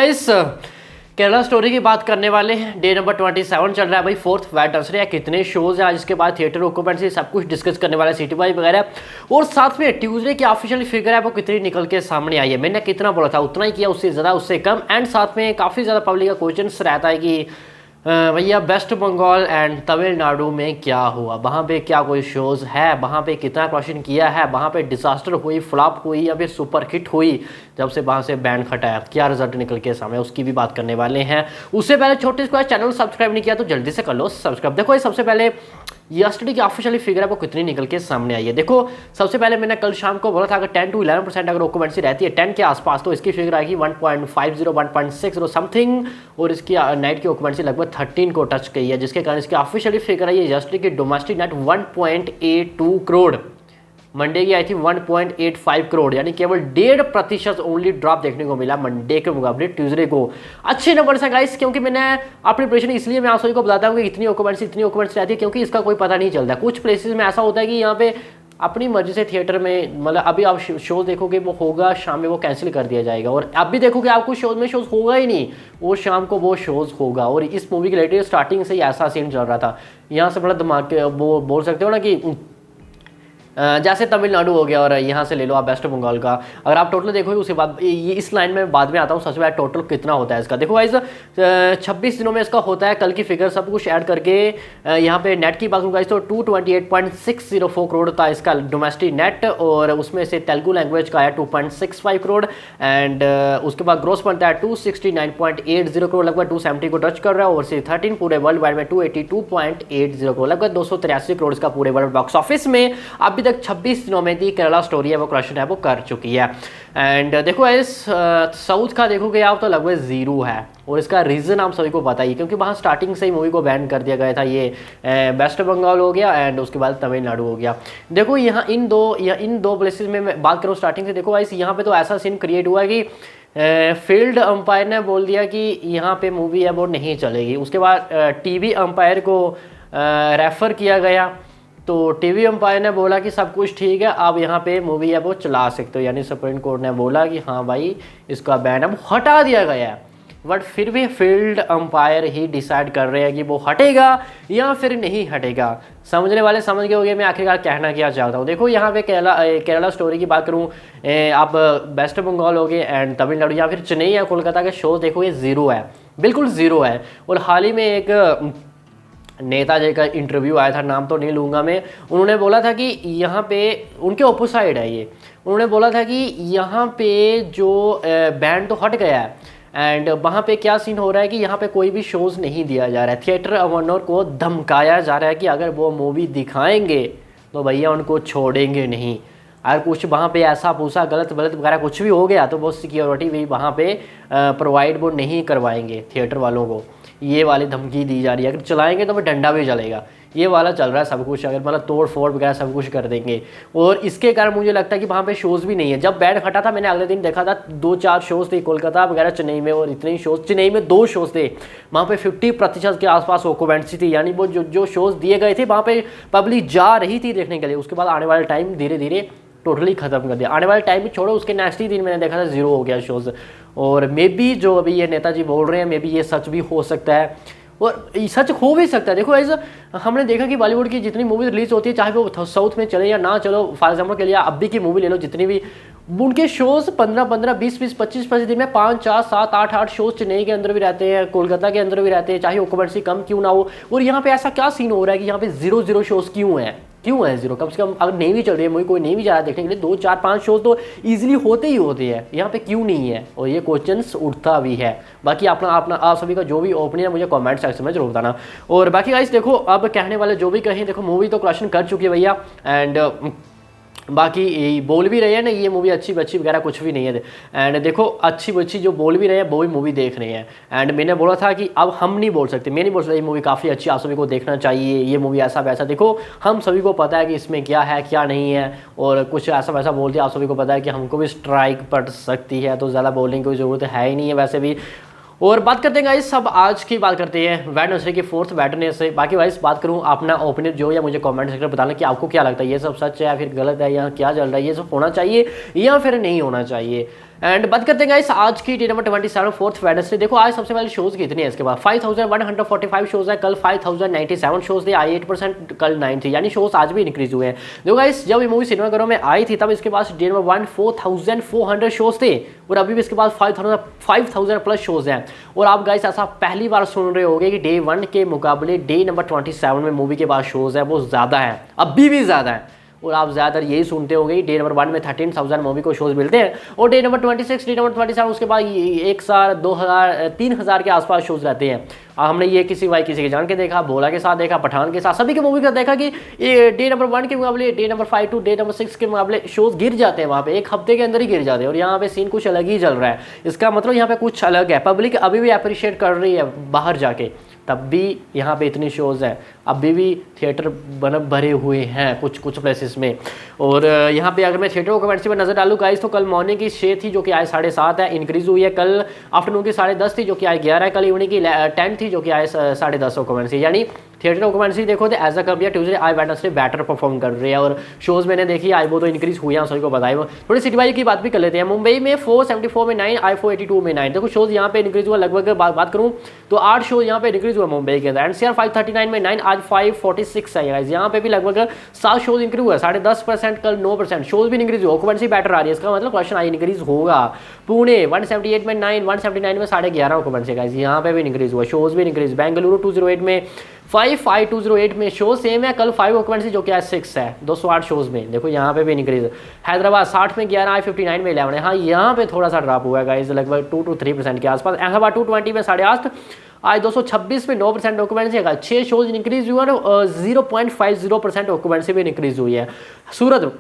इस केरला स्टोरी की बात करने वाले हैं। डे नंबर 27 चल रहा है भाई, फोर्थ वेडनेसडे है। कितने शोज हैं आज, इसके बाद थिएटर ऑक्यूपेंसी सब कुछ डिस्कस करने वाला है, सिटी वाइज वगैरह। और साथ में ट्यूसडे की ऑफिशियल फिगर है वो कितनी निकल के सामने आई है। मैंने कितना बोला था उतना ही किया, उससे ज़्यादा उससे कम। एंड साथ में काफ़ी ज़्यादा पब्लिक का क्वेश्चन रहता है कि भैया वेस्ट बंगाल एंड तमिलनाडु में क्या हुआ, वहाँ पे क्या कोई शोज़ है, वहाँ पे कितना क्वेश्चन किया है, वहाँ पे डिजास्टर हुई, फ्लॉप हुई या फिर सुपर हिट हुई जब से वहाँ से बैन हटाया, क्या रिजल्ट निकल के सामने, उसकी भी बात करने वाले हैं। उससे पहले छोटे से चैनल सब्सक्राइब नहीं किया तो जल्दी से कर लो सब्सक्राइब। देखो ये सबसे पहले यस्टरडे की ऑफिशियली फिगर है वो कितनी निकल के सामने आई है। देखो सबसे पहले मैंने कल शाम को बोला था अगर 10 to 11% अगर ऑक्यूपेंसी रहती है 10 के आसपास तो इसकी फिगर आएगी 1.50 1.60 समथिंग, और इसकी नाइट की ऑक्यूपेंसी लगभग 13 को टच की है, जिसके कारण इसकी ऑफिशियली फिगर आई है यस्टरडे की डोमेस्टिक नेट 1.82 करोड़, मंडे की आई थी 1.85 करोड़, यानी केवल 1.5% ओनली ड्रॉप देखने को मिला मंडे के मुकाबले ट्यूसडे को। अच्छे नंबर से गाइस, क्योंकि मैंने अपनी प्रेडिक्शन इसलिए मैं आप सभी को बताता हूँ कि इतनी ऑक्यूपेंसी रहती है क्योंकि इसका कोई पता नहीं चलता। कुछ प्लेसेस में ऐसा होता है कि यहाँ पे अपनी मर्जी से थिएटर में, मतलब अभी आप शो देखोगे वो होगा शाम में, वो कैंसिल कर दिया जाएगा, और अब भी देखोगे आपको शोज होगा ही नहीं, वो शाम को वो शोज होगा। और इस मूवी के रिलेटेड स्टार्टिंग से ही ऐसा सीन चल रहा था। यहाँ से बड़ा दिमाग वो बोल सकते हो ना कि जैसे तमिलनाडु हो गया और यहाँ से ले लो आप वेस्ट बंगाल का, अगर आप टोटल देखोगे उसके बाद ये इस लाइन में बाद में आता हूँ। सबसे पहले टोटल कितना होता है इसका देखो गाइस, 26 दिनों में इसका होता है कल की फिगर सब कुछ ऐड करके। यहाँ पे नेट की बात करूँ गाइस तो 228.604 करोड़ था इसका डोमेस्टिक नेट, और उसमें से तेलुगु लैंग्वेज का है 2.65 करोड़, एंड उसके बाद ग्रोस बनता है 269.80 करोड़, लगभग 270 को टच कर रहा है, और से 13 पूरे वर्ल्ड वाइड में 282.80 करोड़, लगभग 283 करोड़ इसका पूरे वर्ल्ड बॉक्स ऑफिस में अभी तक 26 दिनों में दी केरला स्टोरी है वो कलेक्शन है वो कर चुकी है। एंड देखो इस साउथ का देखोगे आप तो लगभग 0 है, और इसका रीज़न आप सभी को पता ही, क्योंकि वहाँ स्टार्टिंग से ही मूवी को बैन कर दिया गया था। ये वेस्ट बंगाल हो गया एंड उसके बाद तमिलनाडु हो गया। देखो यहाँ इन दो प्लेसेस में मैं बात करूँ स्टार्टिंग से, देखो इस यहाँ पे तो ऐसा सीन क्रिएट हुआ कि फील्ड अंपायर ने बोल दिया कि यहाँ पे मूवी है वो नहीं चलेगी। उसके बाद टीवी अंपायर को रेफ़र किया गया, तो टीवी अंपायर ने बोला कि सब कुछ ठीक है, आप यहाँ पे मूवी है वो चला सकते हो, यानी सुप्रीम कोर्ट ने बोला कि हाँ भाई इसका बैन अब हटा दिया गया है। बट फिर भी फील्ड अंपायर ही डिसाइड कर रहे हैं कि वो हटेगा या फिर नहीं हटेगा। समझने वाले समझ गए होंगे मैं आखिरकार कहना क्या चाहता हूँ। देखो यहाँ पे केरला स्टोरी की बात करूँ, आप वेस्ट बंगाल हो गए एंड तमिलनाडु या फिर चेन्नई या कोलकाता के शो देखो ये 0 है, बिल्कुल 0 है। और हाल ही में एक नेताजी का इंटरव्यू आया था, नाम तो नहीं लूँगा मैं, उन्होंने बोला था कि यहाँ पे उनके ऑपोसाइड है ये, उन्होंने बोला था कि यहाँ पे जो बैन तो हट गया है एंड वहाँ पे क्या सीन हो रहा है कि यहाँ पे कोई भी शोज़ नहीं दिया जा रहा है। थिएटर ओनर को धमकाया जा रहा है कि अगर वो मूवी दिखाएंगे तो भैया उनको छोड़ेंगे नहीं, अगर कुछ वहाँ पे ऐसा पूछा गलत वगैरह कुछ भी हो गया तो वो सिक्योरिटी भी वहाँ पे प्रोवाइड वो नहीं करवाएंगे थिएटर वालों को। ये वाली धमकी दी जा रही है, अगर चलाएंगे तो फिर डंडा भी चलेगा, ये वाला चल रहा है सब कुछ, अगर मतलब तोड़ फोड़ वगैरह सब कुछ कर देंगे। और इसके कारण मुझे लगता है कि वहाँ पे शोज़ भी नहीं है। जब बैन हटा था मैंने अगले दिन देखा था 2-4 शोज़ थे कोलकाता वगैरह चेन्नई में, और इतने ही शोज़, चेन्नई में 2 शोज़ थे, वहाँ पे 50% के आसपास ऑक्यूपेंसी थी, यानी वो जो शोज़ दिए गए थे वहाँ पे पब्लिक जा रही थी देखने के लिए। उसके बाद आने वाले टाइम धीरे धीरे टोटली ख़त्म कर दिया, आने वाले टाइम में छोड़ो, उसके नेक्स्ट ही दिन मैंने देखा था 0 हो गया शोज़। और मे बी जो अभी ये नेताजी बोल रहे हैं मे बी ये सच भी हो सकता है, और सच हो भी सकता है। देखो ऐसा हमने देखा कि बॉलीवुड की जितनी मूवी रिलीज होती है चाहे वो साउथ में चले या ना चलो, फॉर एग्जाम्पल के लिए अभी की मूवी ले लो, जितनी भी उनके शोज़ 15-15, 20-20, 25-25 दिन में 5-4, 7, 8 शोज़ चेन्नई के अंदर भी रहते हैं, कोलकाता के अंदर भी रहते हैं, चाहे ऑक्यूपेंसी कम क्यों ना हो। और यहाँ पे ऐसा क्या सीन हो रहा है कि यहाँ पे 0 शोज़ क्यों है 0? कम से कम अगर नहीं भी चल रही है मूवी, कोई नहीं भी जा रहा है देखने के लिए, 2-4-5 शोज तो ईजिली होते ही होते हैं, यहाँ पे क्यों नहीं है? और ये क्वेश्चंस उठता भी है। बाकी अपना आप सभी का जो भी ओपिनियन है मुझे कमेंट सेक्शन में जरूर बताना। और बाकी गाइस देखो अब कहने वाले जो भी कहें, देखो मूवी तो कलेक्शन कर चुकी है भैया, एंड बाकी बोल भी रहे हैं ना ये मूवी अच्छी बच्ची वगैरह कुछ भी नहीं है। एंड देखो अच्छी बच्ची जो बोल भी रहे हैं वो भी मूवी देख रहे हैं। एंड मैंने बोला था कि अब हम नहीं बोल सकते, मैं नहीं बोल सकता ये मूवी काफ़ी अच्छी, आप सभी को देखना चाहिए, ये मूवी ऐसा वैसा। देखो हम सभी को पता है कि इसमें क्या है क्या नहीं है, और कुछ ऐसा वैसा बोलते हैं, आप सभी को पता है कि हमको भी स्ट्राइक पड़ सकती है, तो ज़्यादा बोलने की कोई ज़रूरत है ही नहीं है वैसे भी। और बात करते हैं गाइस, सब आज की बात करते हैं वेडनेसडे की 4th वेडनेसडे। बाकी गाइस बात करूं अपना ओपिनियन जो या मुझे कमेंट सेक्शन में बताना कि आपको क्या लगता है, ये सब सच है या फिर गलत है, या क्या चल रहा है, ये सब होना चाहिए या फिर नहीं होना चाहिए। एंड बात करते हैं गाइस आज की डे नंबर 27 फोर्थ वेडनेसडे। देखो आज सबसे पहले शोज कितने हैं इसके बाद 5145 शोज है, कल 5097 शोज थे, आई 8%, कल 9 थे, यानी शोज आज भी इंक्रीज हुए हैं। देखो गाइस जब ये मूवी सिनेमाघरों में आई थी तब इसके पास डे नंबर 1 4400 शोज थे और अभी भी इसके पास 5000 प्लस शोज हैं। और आप गाइस ऐसा पहली बार सुन रहे होंगे कि डे 1 के मुकाबले डे नंबर 27 में मूवी के पास शोज है वो ज़्यादा है, अभी भी ज़्यादा है। और आप ज़्यादातर यही सुनते होंगे डे नंबर 1 में 13,000 मूवी को शोज मिलते हैं और डे नंबर 26, डे नंबर 27 उसके बाद 1000, 2000, 3000 के आसपास शोज रहते हैं। हमने ये किसी के जान के देखा, बोला के साथ देखा, पठान के साथ, सभी के मूवी का देखा कि ये डे नंबर 1 के मुकाबले day number 5 to day number 6 के मुकाबले शोज गिर जाते हैं, वहाँ पे एक हफ्ते के अंदर ही गिर जाते हैं। और यहाँ पे सीन कुछ अलग ही चल रहा है, इसका मतलब यहाँ पे कुछ अलग है। पब्लिक अभी भी अप्रिशिएट कर रही है बाहर जाके, तब भी यहाँ पे इतनी शोज़ हैं, अभी भी थिएटर भरे हुए हैं कुछ प्लेसेस में। और यहाँ पे अगर मैं थिएटर ऑक्यूपेंसी पर नज़र डालूँ गाइस तो कल मॉर्निंग की 6 थी जो कि आज 7.5 है, इंक्रीज हुई है। कल आफ्टरनून की 10:30 थी जो कि आज 11 है, कल इवनिंग की 10 थी जो कि आज 10:30 ऑक्यूपेंसी, यानी थिएटर ऑक्यूपेंसी देखो तो as a compare Tuesday I Wednesday better perform कर रही है। और शोज़ मैंने देखी आज वो तो इंक्रीज हुई है, सभी को बताया। वो थोड़ी सिटी वाइज की बात भी कर लेते हैं। मुंबई में 474 में 9, आई 482 में 9। देखो शोज़ यहाँ पे इंक्रीज हुआ, लगभग बात करूँ तो 8 शोज यहाँ पे इंक्रीज हुआ मुंबई के अंदर। एनसीआर 539 में 9, आज 546 है गाइस, यहाँ पे भी लगभग 7 शोज इंक्रीज हुआ, 10.5%, कल 9%। शोज भी इंक्रीज हुआ, ऑक्यूपेंसी बेटर आ रही है, इसका मतलब क्वेश्चन आई इंक्रीज होगा। पुणे 178 में 9, 179 में 11.5 ऑक्यूपेंसी गाइस, यहाँ पे भी इंक्रीज हुआ, शोज भी इंक्रीज। बेंगलुरु 208 में 5208 में शो सेम है, कल 5 ऑक्यूपेंसी जो कि आज 6 है 208 शोज में। देखो यहाँ पे भी इंक्रीज। हैदराबाद 60 में 11, आई 59 में 11 है। हाँ यहाँ पे थोड़ा सा ड्रॉप हुआ है गाइस, लगभग 2 to 3% के आसपास। अहमदाबाद 220 में 8.5, आज 226 में 9% ऑक्यूपेंसी है। 6 शोज इंक्रीज हुआ और 0.50% ऑक्यूपेंसी भी इंक्रीज हुई है। सूरत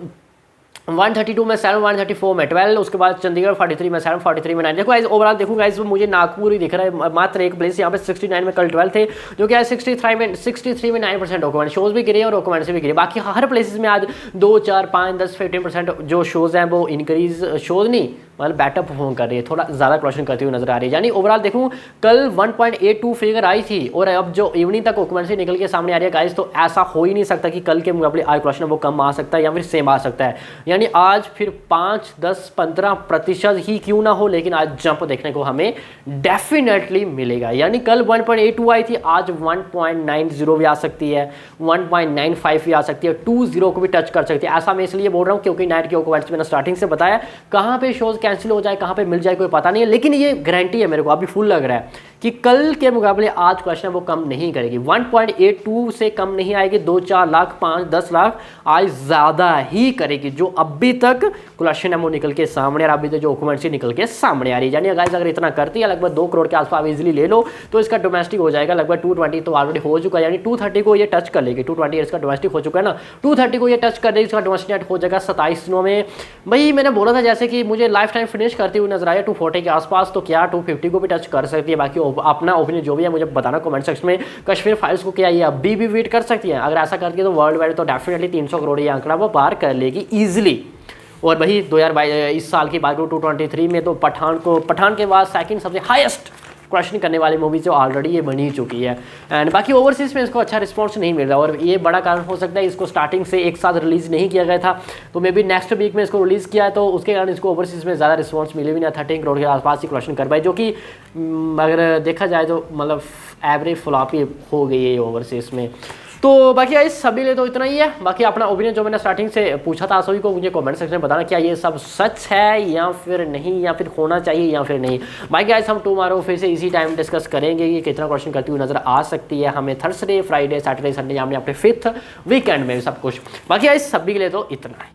132 में 7, 134 में 12, उसके बाद चंडीगढ़ 43 में 7, 43 में 9। देखो गाइस ओवरऑल देखो गाइस मुझे नागपुर ही दिख रहा है, मात्र एक प्लेस यहाँ पे 69 में कल 12 थे जो कि आज 63 में 9% ऑक्यूपेंसी। शोज भी गिरे और ऑक्यूपेंसी भी गिरे। बाकी हर प्लेसेस में आज 2, 4, 5, 10, 15% जो शोज हैं वो इंक्रीज, शोज नहीं मतलब बेटर परफॉर्म कर रही है, थोड़ा ज़्यादा क्वेश्चन करती हुई नजर आ रही है। यानी ओवरऑल देखूँ कल 1.82 फिगर आई थी और अब जो इवनिंग तक ऑक्यूपेंसी निकल के सामने आ रही है गाइस, तो ऐसा हो ही नहीं सकता कि कल के मुकाबले आज क्वेश्चन वो कम आ सकता है या फिर सेम आ सकता है। यानी आज फिर 5, 10, 15% ही क्यों ना हो, लेकिन आज जंप देखने को हमें डेफिनेटली मिलेगा। यानी कल 1.82 आई थी, आज 1.90 भी आ सकती है, 1.95 भी आ सकती है, 20 को भी टच कर सकती है। ऐसा मैं इसलिए बोल रहा हूँ क्योंकि नाइट की ऑक्यूपेंसी मैंने स्टार्टिंग से बताया, कहाँ पे शोज कैंसिल हो जाए, कहाँ पे मिल जाए कोई पता नहीं है, लेकिन ये गारंटी है मेरे को, अभी फुल लग रहा है कि कल के मुकाबले आज क्वेश्चन वो कम नहीं करेगी। 1.82 से कम नहीं आएगी, 2, 4 लाख, 5, 10 लाख आज ज़्यादा ही करेगी जो अभी तक क्वेश्चन है वो निकल के सामने और अभी तक जो ऑक्यूपेंसी निकल के सामने आ रही है। यानी गाइस अगर इतना करती है लगभग 2 करोड़ के आसपास इजीली ले लो तो इसका डोमेस्टिक हो जाएगा लगभग 220 तो ऑलरेडी हो चुका है, यानी 230 को ये टच कर लेगी। 220 इसका डोमेस्टिक हो चुका है ना, 230 को ये टच कर देगी, इसका डोमेस्टिक नेट हो जाएगा 27 दिनों में। भाई मैंने बोला था जैसे कि मुझे लाइफ टाइम फिनिश करती हुई नजर आया 240 के आसपास, तो क्या 250 को भी टच कर सकती है। बाकी अपना ओपिनियन जो भी है मुझे बताना कमेंट सेक्शन में। कश्मीर फाइल्स को क्या ये अभी भी वेट कर सकती है? अगर ऐसा करती है तो वर्ल्ड वाइड तो डेफिनेटली 300 करोड़ ये आंकड़ा वो पार कर लेगी ईजिली। और वही 2022 इस साल की बात करूँ 223 में तो पठान के बाद सेकंड सबसे हाईएस्ट क्वेश्चन करने वाली मूवी जो ऑलरेडी ये बनी चुकी है। एंड बाकी ओवरसीज में इसको अच्छा रिस्पॉन्स नहीं मिल रहा और ये बड़ा कारण हो सकता है इसको स्टार्टिंग से एक साथ रिलीज़ नहीं किया गया था, तो मे बी नेक्स्ट वीक में इसको रिलीज़ किया है तो उसके कारण इसको ओवरसीज में ज़्यादा रिस्पॉन्स मिले भी ना। 13 करोड़ के आसपास ही क्वेश्चन कर पाए, जो कि अगर देखा जाए तो मतलब एवरेज फ्लॉप ही हो गई है ओवरसीज में। तो बाकी गाइस सभी ले तो इतना ही है। बाकी अपना ओपिनियन जो मैंने स्टार्टिंग से पूछा था सभी को मुझे कमेंट सेक्शन में बताना क्या ये सब सच है या फिर नहीं, या फिर होना चाहिए या फिर नहीं। बाकी गाइस हम टुमारो फिर से इसी टाइम डिस्कस करेंगे कि कितना क्वेश्चन करती हुई नजर आ सकती है हमें थर्सडे, फ्राइडे, सैटरडे, संडे, या अपने 5th वीकेंड में सब कुछ। बाकी गाइस सभी के लिए तो इतना है।